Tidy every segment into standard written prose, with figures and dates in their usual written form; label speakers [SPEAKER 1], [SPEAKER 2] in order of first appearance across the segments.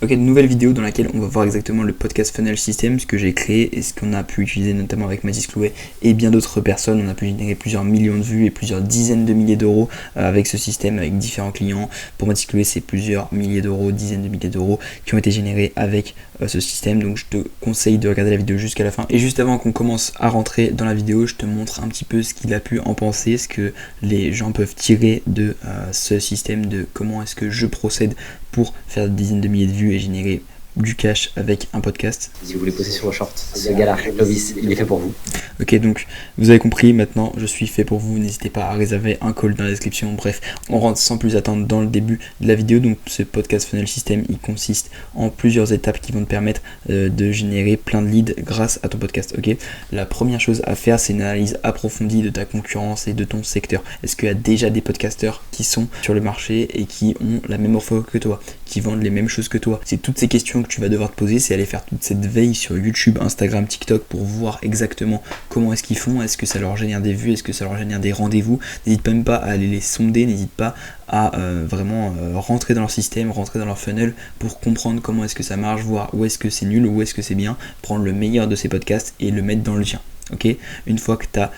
[SPEAKER 1] Ok, nouvelle vidéo dans laquelle on va voir exactement le podcast funnel system, ce que j'ai créé et ce qu'on a pu utiliser notamment avec Mathis Clouet et bien d'autres personnes. On a pu générer plusieurs millions de vues et plusieurs dizaines de milliers d'euros avec ce système, avec différents clients. Pour Mathis Clouet, c'est plusieurs milliers d'euros, dizaines de milliers d'euros qui ont été générés avec ce système. Donc je te conseille de regarder la vidéo jusqu'à la fin. Et juste avant qu'on commence à rentrer dans la vidéo, je te montre un petit peu ce qu'il a pu en penser, ce que les gens peuvent tirer de ce système, de comment est-ce que je procède pour faire des dizaines de milliers de vues et générer du cash avec un podcast.
[SPEAKER 2] Si vous voulez poster sur vos shorts, ce gars-là, Clovis, il est fait pour vous.
[SPEAKER 1] Ok, donc vous avez compris, maintenant je suis fait pour vous. N'hésitez pas à réserver un call dans la description. Bref, on rentre sans plus attendre dans le début de la vidéo. Donc ce podcast funnel system, il consiste en plusieurs étapes qui vont te permettre de générer plein de leads grâce à ton podcast. Ok, la première chose à faire, c'est une analyse approfondie de ta concurrence et de ton secteur. Est-ce qu'il y a déjà des podcasteurs qui sont sur le marché et qui ont la même offre que toi, qui vendent les mêmes choses que toi? C'est toutes ces questions que tu vas devoir te poser, c'est aller faire toute cette veille sur YouTube, Instagram, TikTok pour voir exactement comment est-ce qu'ils font, est-ce que ça leur génère des vues, est-ce que ça leur génère des rendez-vous. N'hésite même pas à aller les sonder, n'hésite pas à vraiment rentrer dans leur système, rentrer dans leur funnel pour comprendre comment est-ce que ça marche, voir où est-ce que c'est nul, où est-ce que c'est bien, prendre le meilleur de ces podcasts et le mettre dans le tien. Ok, une fois que tu as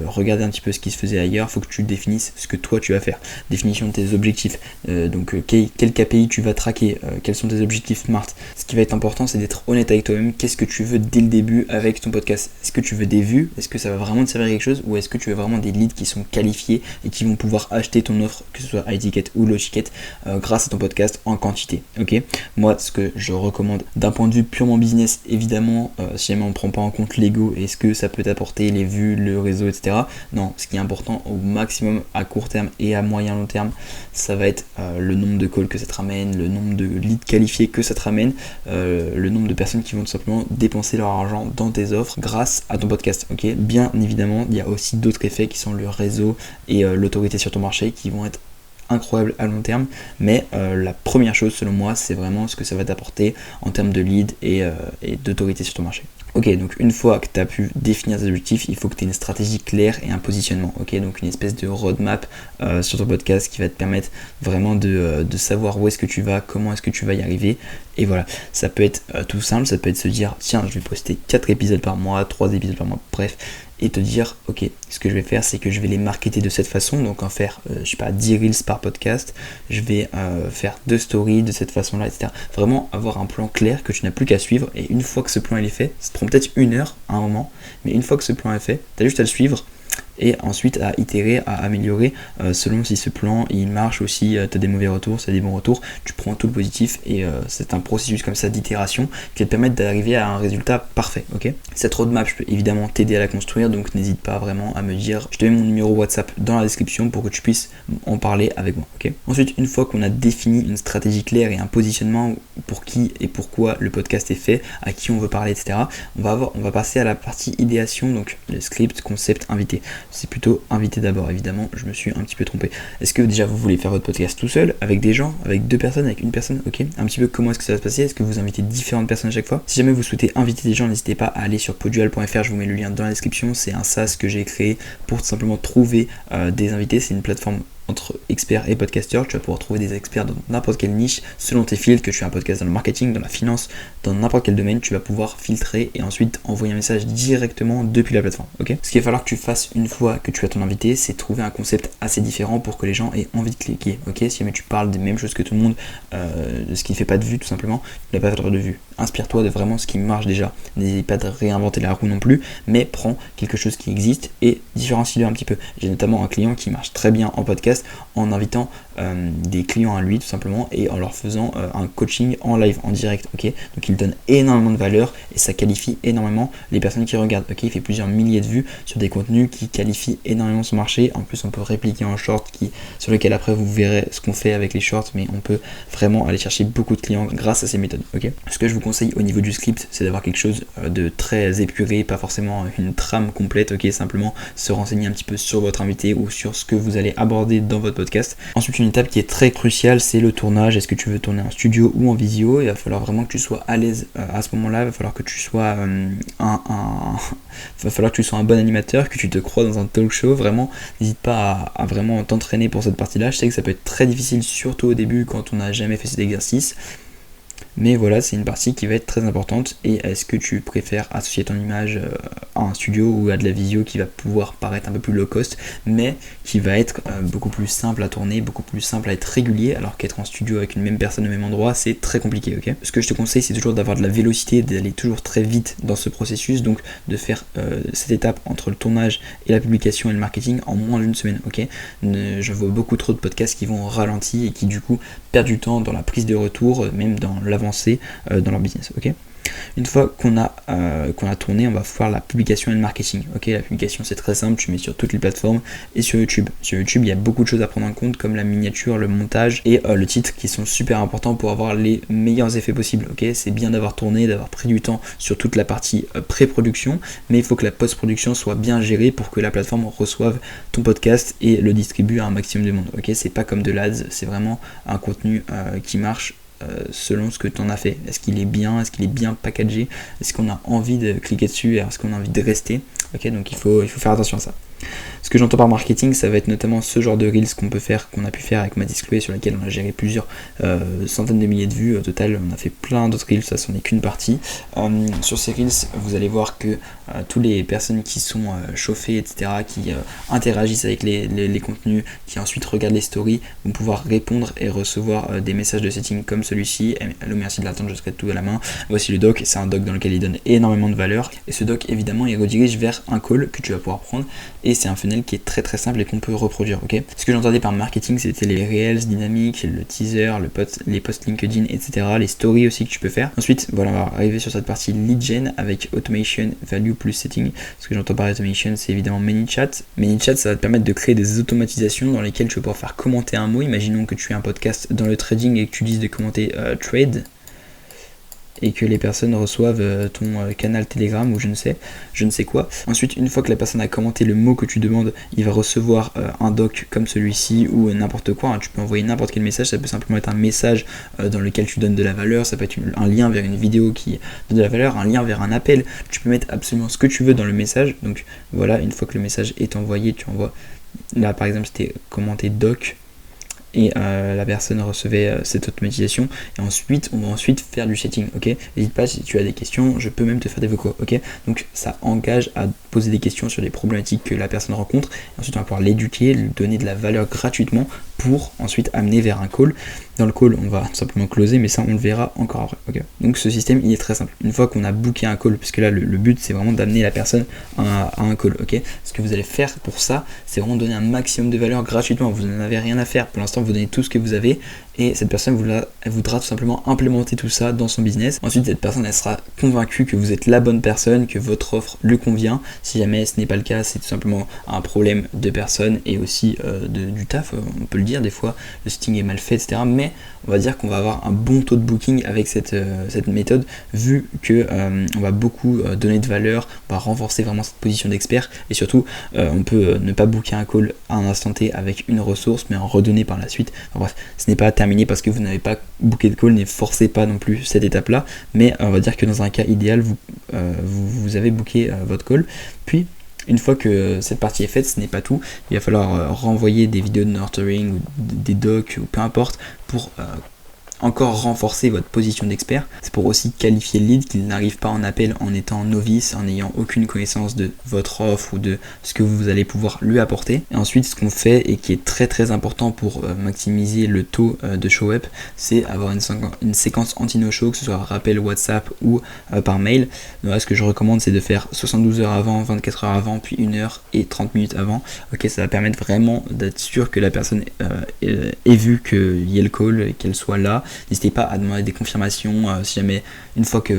[SPEAKER 1] regardé un petit peu ce qui se faisait ailleurs, il faut que tu définisses ce que toi tu vas faire. Définition de tes objectifs, quel KPI tu vas traquer, quels sont tes objectifs SMART. Ce qui va être important, c'est d'être honnête avec toi-même. Qu'est-ce que tu veux dès le début avec ton podcast? Est-ce que tu veux des vues? Est-ce que ça va vraiment te servir à quelque chose? Ou est-ce que tu veux vraiment des leads qui sont qualifiés et qui vont pouvoir acheter ton offre, que ce soit high ticket ou low ticket, grâce à ton podcast en quantité? Ok, moi ce que je recommande d'un point de vue purement business, évidemment, si jamais on ne prend pas en compte l'ego, est-ce que ça peut t'apporter les vues, le réseau, etc. Non, ce qui est important au maximum à court terme et à moyen long terme, ça va être le nombre de calls que ça te ramène, le nombre de leads qualifiés que ça te ramène, le nombre de personnes qui vont tout simplement dépenser leur argent dans tes offres grâce à ton podcast. Ok, bien évidemment, il y a aussi d'autres effets qui sont le réseau et l'autorité sur ton marché qui vont être incroyable à long terme, mais la première chose selon moi, c'est vraiment ce que ça va t'apporter en termes de lead et d'autorité sur ton marché. Ok, donc une fois que tu as pu définir tes objectifs, il faut que tu aies une stratégie claire et un positionnement. Ok, donc une espèce de roadmap sur ton podcast qui va te permettre vraiment de savoir où est-ce que tu vas, comment est-ce que tu vas y arriver. Et voilà, ça peut être tout simple, ça peut être se dire tiens, je vais poster 4 épisodes par mois, 3 épisodes par mois, bref, et te dire ok, ce que je vais faire, c'est que je vais les marketer de cette façon, donc en faire je sais pas 10 reels par podcast, je vais faire 2 stories de cette façon là, etc. Vraiment avoir un plan clair que tu n'as plus qu'à suivre, et une fois que ce plan il est fait, ça te prend peut-être 1 heure à un moment, mais une fois que ce plan est fait, tu as juste à le suivre et ensuite à itérer, à améliorer selon si ce plan il marche ou si tu as des mauvais retours, si tu as des bons retours, tu prends tout le positif et c'est un processus comme ça d'itération qui va te permettre d'arriver à un résultat parfait. Ok, cette roadmap, je peux évidemment t'aider à la construire, donc n'hésite pas vraiment à me dire, je te mets mon numéro WhatsApp dans la description pour que tu puisses en parler avec moi. Ok, ensuite, une fois qu'on a défini une stratégie claire et un positionnement pour qui et pourquoi le podcast est fait, à qui on veut parler, etc., on va passer à la partie idéation, donc le script, concept, invité. C'est plutôt invité d'abord, évidemment, je me suis un petit peu trompé. Est-ce que déjà vous voulez faire votre podcast tout seul, avec des gens, avec 2 personnes, avec 1 personne? Ok, un petit peu comment est-ce que ça va se passer? Est-ce que vous invitez différentes personnes à chaque fois? Si jamais vous souhaitez inviter des gens, n'hésitez pas à aller sur podual.fr, je vous mets le lien dans la description. C'est un SaaS que j'ai créé pour tout simplement trouver des invités. C'est une plateforme entre experts et podcasteurs. Tu vas pouvoir trouver des experts dans n'importe quelle niche selon tes filtres, que tu as un podcast dans le marketing, dans la finance, dans n'importe quel domaine, tu vas pouvoir filtrer et ensuite envoyer un message directement depuis la plateforme. Ok, ce qu'il va falloir que tu fasses une fois que tu as ton invité, c'est trouver un concept assez différent pour que les gens aient envie de cliquer. Ok, si jamais tu parles des mêmes choses que tout le monde, de ce qui ne fait pas de vue tout simplement, tu n'as pas faire de vue. Inspire-toi de vraiment ce qui marche déjà. N'hésite pas de réinventer la roue non plus, mais prends quelque chose qui existe et différencie-le un petit peu. J'ai notamment un client qui marche très bien en podcast en invitant des clients à lui tout simplement et en leur faisant un coaching en live, en direct. Ok, donc il donne énormément de valeur et ça qualifie énormément les personnes qui regardent. Ok, il fait plusieurs milliers de vues sur des contenus qui qualifient énormément son marché. En plus, on peut répliquer en short sur lequel après vous verrez ce qu'on fait avec les shorts, mais on peut vraiment aller chercher beaucoup de clients grâce à ces méthodes. Ok, ce que je vous conseille au niveau du script, c'est d'avoir quelque chose de très épuré, pas forcément une trame complète. Ok, simplement se renseigner un petit peu sur votre invité ou sur ce que vous allez aborder dans votre podcast. Ensuite, une étape qui est très cruciale, c'est le tournage. Est-ce que tu veux tourner en studio ou en visio? Il va falloir vraiment que tu sois à l'aise à ce moment-là. Il va falloir que tu sois un bon animateur, que tu te crois dans un talk show. Vraiment, n'hésite pas à vraiment t'entraîner pour cette partie-là. Je sais que ça peut être très difficile, surtout au début quand on n'a jamais fait cet exercice. Mais voilà, c'est une partie qui va être très importante. Et est-ce que tu préfères associer ton image à un studio ou à de la visio qui va pouvoir paraître un peu plus low cost, mais qui va être beaucoup plus simple à tourner, beaucoup plus simple à être régulier, alors qu'être en studio avec une même personne au même endroit, c'est très compliqué, ok? Ce que je te conseille, c'est toujours d'avoir de la vélocité, d'aller toujours très vite dans ce processus, donc de faire cette étape entre le tournage et la publication et le marketing en moins d'une semaine, ok? Je vois beaucoup trop de podcasts qui vont au ralenti et qui du coup perdent du temps dans la prise de retour, même dans l'avancée dans leur business, ok? Une fois qu'on a tourné, on va faire la publication et le marketing. Ok, la publication c'est très simple, tu mets sur toutes les plateformes et sur YouTube. Sur YouTube, il y a beaucoup de choses à prendre en compte comme la miniature, le montage et le titre qui sont super importants pour avoir les meilleurs effets possibles. Ok, c'est bien d'avoir tourné, d'avoir pris du temps sur toute la partie pré-production, mais il faut que la post-production soit bien gérée pour que la plateforme reçoive ton podcast et le distribue à un maximum de monde. Ok, c'est pas comme de l'ADS, c'est vraiment un contenu qui marche selon ce que tu en as fait. Est-ce qu'il est bien packagé, est-ce qu'on a envie de cliquer dessus, est-ce qu'on a envie de rester. Ok, donc il faut faire attention à ça. Ce que j'entends par marketing, ça va être notamment ce genre de reels qu'on a pu faire avec Madisclé, sur laquelle on a géré plusieurs centaines de milliers de vues. Au total, on a fait plein d'autres reels, ça c'en est qu'une partie. Sur ces reels, vous allez voir que toutes les personnes qui sont chauffées, etc., qui interagissent avec les contenus, qui ensuite regardent les stories, vont pouvoir répondre et recevoir des messages de setting comme celui-ci. Hello, merci de l'attendre, je serai tout à la main. Voici le doc, c'est un doc dans lequel il donne énormément de valeur. Et ce doc, évidemment, il redirige vers un call que tu vas pouvoir prendre. Et c'est un funnel qui est très très simple et qu'on peut reproduire, ok? Ce que j'entendais par marketing, c'était les reels dynamiques, le teaser, les posts LinkedIn, etc., les stories aussi que tu peux faire. Ensuite, voilà, on va arriver sur cette partie lead gen avec automation, value plus setting. Ce que j'entends par automation, c'est évidemment ManyChat. ManyChat, ça va te permettre de créer des automatisations dans lesquelles tu vas pouvoir faire commenter un mot. Imaginons que tu aies un podcast dans le trading et que tu dises de commenter trade, et que les personnes reçoivent ton canal Telegram ou je ne sais quoi. Ensuite, une fois que la personne a commenté le mot que tu demandes, il va recevoir un doc comme celui-ci ou n'importe quoi, hein. Tu peux envoyer n'importe quel message, ça peut simplement être un message dans lequel tu donnes de la valeur, ça peut être un lien vers une vidéo qui donne de la valeur, un lien vers un appel, tu peux mettre absolument ce que tu veux dans le message. Donc voilà, une fois que le message est envoyé, tu envoies, là par exemple c'était commenté doc, et la personne recevait cette automatisation, et ensuite on va faire du setting, ok? N'hésite pas, si tu as des questions, je peux même te faire des vocaux, ok? Donc ça engage à poser des questions sur les problématiques que la personne rencontre, et ensuite on va pouvoir l'éduquer, lui donner de la valeur gratuitement pour ensuite amener vers un call. Dans le call, on va tout simplement closer, mais ça on le verra encore après, ok? Donc ce système il est très simple. Une fois qu'on a booké un call, puisque là le but c'est vraiment d'amener la personne à un call, ok? Ce que vous allez faire pour ça, c'est vraiment donner un maximum de valeur gratuitement. Vous n'en avez rien à faire. Pour l'instant, vous donnez tout ce que vous avez et cette personne elle voudra tout simplement implémenter tout ça dans son business. Ensuite, cette personne elle sera convaincue que vous êtes la bonne personne, que votre offre lui convient. Si jamais ce n'est pas le cas, c'est tout simplement un problème de personne et aussi du taf. On peut le dire, des fois le setting est mal fait, etc. Mais on va dire qu'on va avoir un bon taux de booking avec cette méthode, vu que on va beaucoup donner de valeur, on va renforcer vraiment cette position d'expert, et surtout on peut ne pas booker un call à un instant T avec une ressource, mais en redonner par la suite. Enfin, bref, ce n'est pas terminé parce que vous n'avez pas booké de call, ne forcez pas non plus cette étape là, mais on va dire que dans un cas idéal, vous avez booké votre call. Puis une fois que cette partie est faite, ce n'est pas tout, il va falloir renvoyer des vidéos de nurturing ou des docs ou peu importe pour encore renforcer votre position d'expert. C'est pour aussi qualifier le lead, qu'il n'arrive pas en appel en étant novice, en n'ayant aucune connaissance de votre offre ou de ce que vous allez pouvoir lui apporter. Et ensuite, ce qu'on fait et qui est très très important pour maximiser le taux de show up, c'est avoir une séquence anti-no-show, que ce soit rappel WhatsApp ou par mail. Donc là, ce que je recommande, c'est de faire 72 heures avant, 24 heures avant, puis 1 heure et 30 minutes avant. Ok, ça va permettre vraiment d'être sûr que la personne ait vu qu'il y ait le call et qu'elle soit là. N'hésitez pas à demander des confirmations si jamais une fois que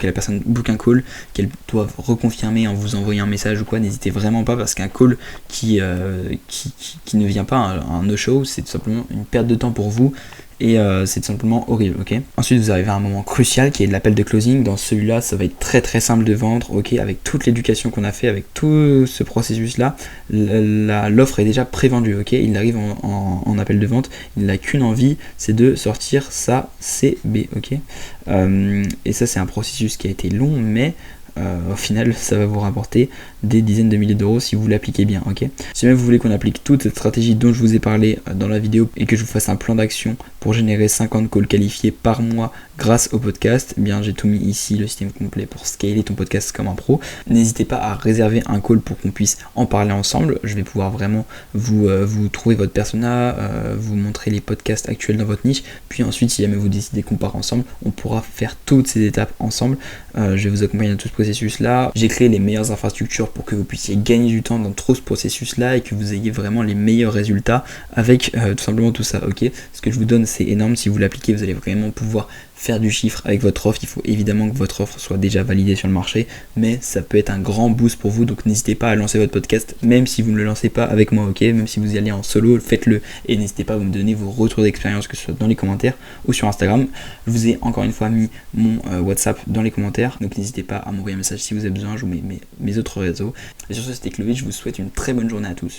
[SPEAKER 1] la personne book un call, qu'elle doit reconfirmer en vous envoyant un message ou quoi. N'hésitez vraiment pas, parce qu'un call qui ne vient pas, un no-show, c'est tout simplement une perte de temps pour vous. Et c'est tout simplement horrible, ok? Ensuite, vous arrivez à un moment crucial qui est l'appel de closing. Dans celui-là, ça va être très très simple de vendre, ok? Avec toute l'éducation qu'on a fait, avec tout ce processus-là, l'offre est déjà pré-vendue, ok? Il arrive en appel de vente, il n'a qu'une envie, c'est de sortir sa CB, ok? Et ça, c'est un processus qui a été long, mais au final ça va vous rapporter des dizaines de milliers d'euros si vous l'appliquez bien, ok. Si jamais vous voulez qu'on applique toute cette stratégie dont je vous ai parlé dans la vidéo et que je vous fasse un plan d'action pour générer 50 calls qualifiés par mois grâce au podcast, eh bien j'ai tout mis ici, le système complet pour scaler ton podcast comme un pro. N'hésitez pas à réserver un call pour qu'on puisse en parler ensemble. Je vais pouvoir vraiment vous trouver votre persona, vous montrer les podcasts actuels dans votre niche, puis ensuite si jamais vous décidez qu'on part ensemble, on pourra faire toutes ces étapes ensemble. Je vais vous accompagner dans tout ce processus là. J'ai créé les meilleures infrastructures pour que vous puissiez gagner du temps dans tout ce processus là et que vous ayez vraiment les meilleurs résultats avec tout simplement tout ça, ok. Ce que je vous donne c'est énorme, si vous l'appliquez vous allez vraiment pouvoir faire du chiffre avec votre offre. Il faut évidemment que votre offre soit déjà validée sur le marché, mais ça peut être un grand boost pour vous, donc n'hésitez pas à lancer votre podcast, même si vous ne le lancez pas avec moi, ok, même si vous y allez en solo, faites-le, et n'hésitez pas à me donner vos retours d'expérience, que ce soit dans les commentaires ou sur Instagram. Je vous ai encore une fois mis mon WhatsApp dans les commentaires, donc n'hésitez pas à m'envoyer un message si vous avez besoin. Je vous mets mes autres réseaux. Et sur ce, c'était Chloé, je vous souhaite une très bonne journée à tous.